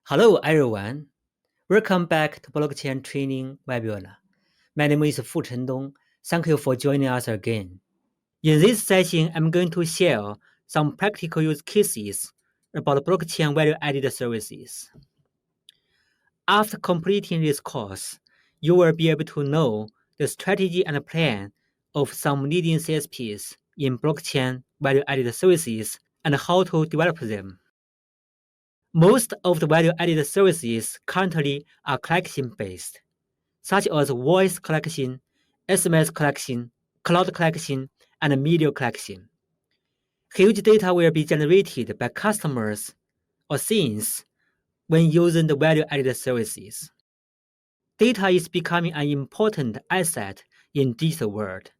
Hello everyone, welcome back to Blockchain Training webinar. My name is Fu Chendong. Thank you for joining us again. In this session, I'm going to share some practical use cases about blockchain value-added services. After completing this course, you will be able to know the strategy and plan of some leading CSPs in blockchain value-added services and how to develop them. Most of the value-added services currently are collection-based, such as voice collection, SMS collection, cloud collection, and media collection. Huge data will be generated by customers or scenes when using the value-added services. Data is becoming an important asset in digital world,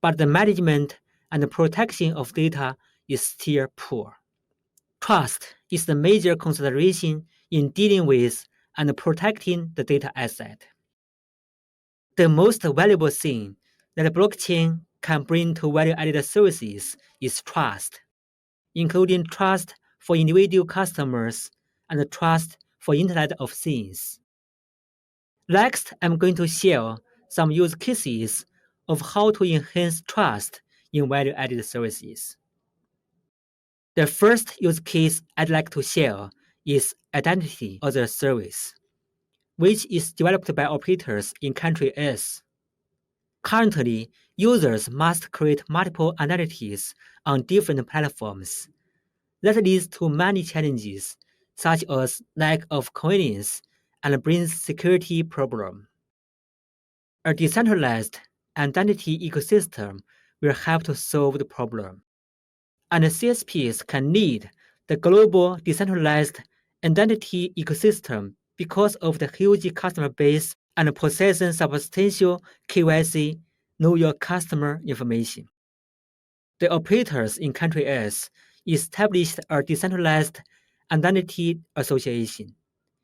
but the management and protection of data is still poor. Trust is the major consideration in dealing with and protecting the data asset. The most valuable thing that blockchain can bring to value-added services is trust, including trust for individual customers and trust for Internet of Things. Next, I'm going to share some use cases of how to enhance trust in value-added services. The first use case I'd like to share is Identity as a Service, which is developed by operators in country S. Currently, users must create multiple identities on different platforms. That leads to many challenges, such as lack of convenience and brings security problems. A decentralized identity ecosystem will help to solve the problem. And CSPs can lead the global decentralized identity ecosystem because of the huge customer base and possessing substantial KYC, know your customer information. The operators in country S established a decentralized identity association,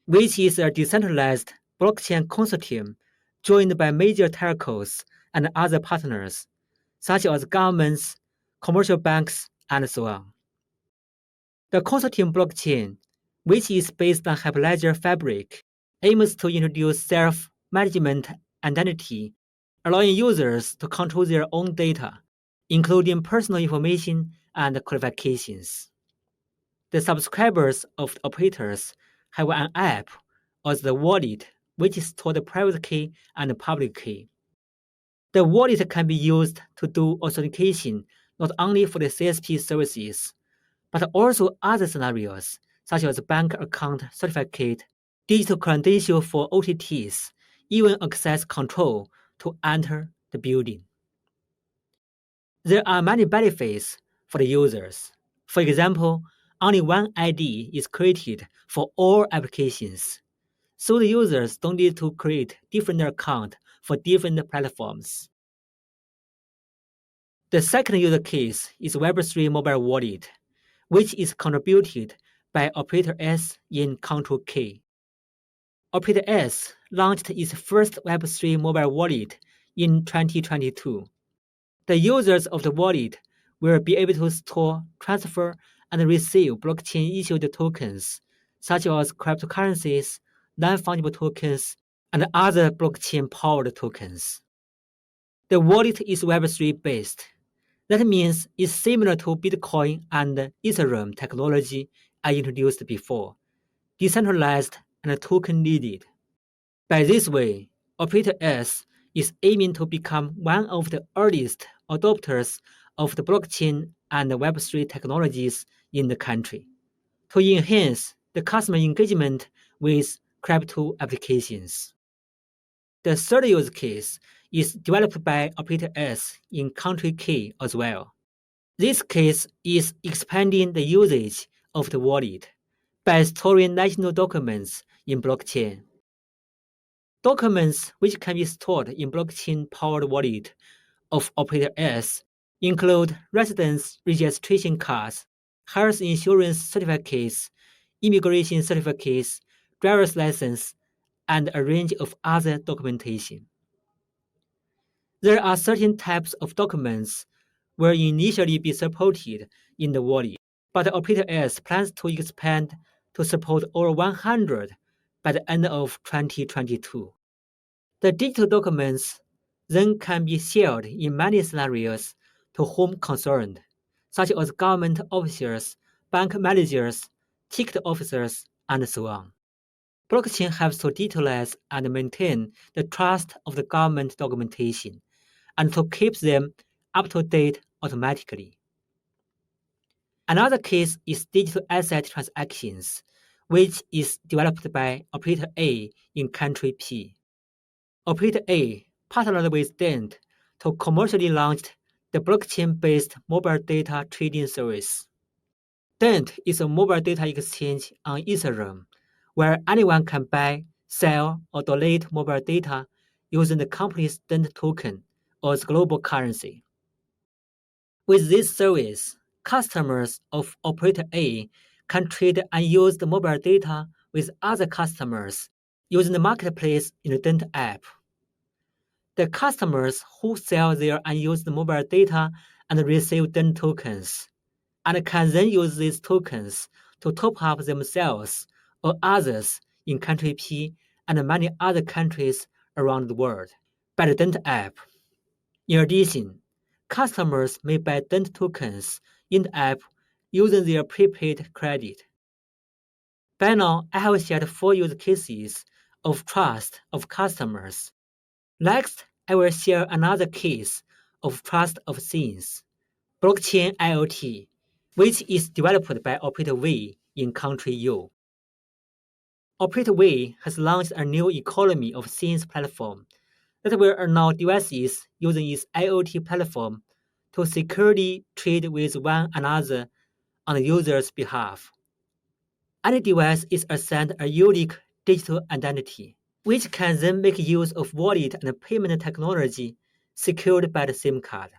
which is a decentralized blockchain consortium joined by major telcos and other partners, such as governments, commercial banks, and so on. The consortium blockchain, which is based on Hyperledger Fabric, aims to introduce self-management identity, allowing users to control their own data, including personal information and qualifications. The subscribers of the operators have an app as the wallet, which stores the private key and public key. The wallet can be used to do authentication not only for the CSP services, but also other scenarios, such as bank account certificate, digital credential for OTTs, even access control to enter the building. There are many benefits for the users. For example, only one ID is created for all applications, so the users don't need to create different accounts for different platforms. The second use case is Web3 mobile wallet, which is contributed by Operator S in Control K. Operator S launched its first Web3 mobile wallet in 2022. The users of the wallet will be able to store, transfer, and receive blockchain-issued tokens, such as cryptocurrencies, non-fungible tokens, and other blockchain-powered tokens. The wallet is Web3 based. That means it's similar to Bitcoin and Ethereum technology I introduced before, decentralized and token-needed. By this way, Operator S is aiming to become one of the earliest adopters of the blockchain and Web3 technologies in the country to enhance the customer engagement with crypto applications. The third use case is developed by Operator S in Country K as well. This case is expanding the usage of the wallet by storing national documents in blockchain. Documents which can be stored in blockchain-powered wallet of Operator S include residence registration cards, health insurance certificates, immigration certificates, driver's license, and a range of other documentation. There are certain types of documents will initially be supported in the wallet, but Operator S plans to expand to support over 100 by the end of 2022. The digital documents then can be shared in many scenarios to whom concerned, such as government officers, bank managers, ticket officers, and so on. Blockchain helps to digitalize and maintain the trust of the government documentation and to keep them up to date automatically. Another case is digital asset transactions, which is developed by Operator A in country P. Operator A partnered with Dent to commercially launch the blockchain-based mobile data trading service. Dent is a mobile data exchange on Ethereum, where anyone can buy, sell, or donate mobile data using the company's Dent token as global currency. With this service, customers of Operator A can trade unused mobile data with other customers using the marketplace in the Dent app. The customers who sell their unused mobile data and receive Dent tokens, and can then use these tokens to top up themselves or others in country P and many other countries around the world by the Dent app. In addition, customers may buy Dent tokens in the app using their prepaid credit. By now, I have shared 4 use cases of trust of customers. Next, I will share another case of trust of things, blockchain IoT, which is developed by Operator V in country U. Operator V has launched a new economy of things platform that will allow devices using its IoT platform to securely trade with one another on the user's behalf. Any device is assigned a unique digital identity, which can then make use of wallet and payment technology secured by the SIM card.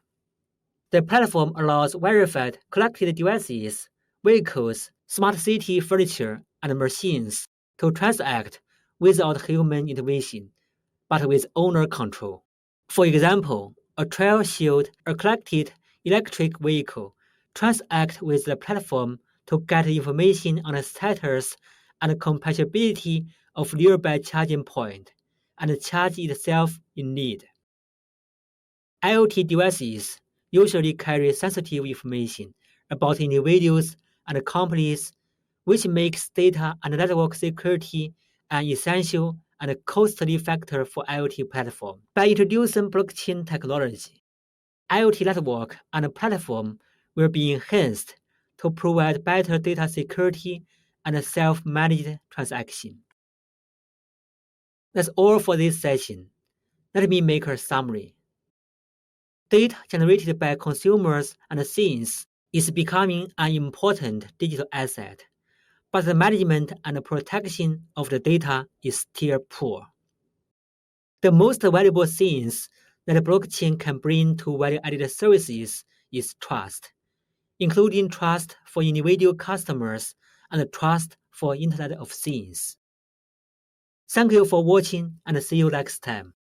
The platform allows verified collected devices, vehicles, smart city furniture, and machines to transact without human intervention, but with owner control. For example, a trial showed a collected electric vehicle transact with the platform to get information on the status and compatibility of nearby charging point and charge itself in need. IoT devices usually carry sensitive information about individuals and companies, which makes data and network security an essential and costly factor for IoT platform. By introducing blockchain technology, IoT network and platform will be enhanced to provide better data security and self-managed transaction. That's all for this session. Let me make a summary. Data generated by consumers and things is becoming an important digital asset, but the management and protection of the data is still poor. The most valuable things that blockchain can bring to value-added services is trust, including trust for individual customers and trust for Internet of Things. Thank you for watching and see you next time.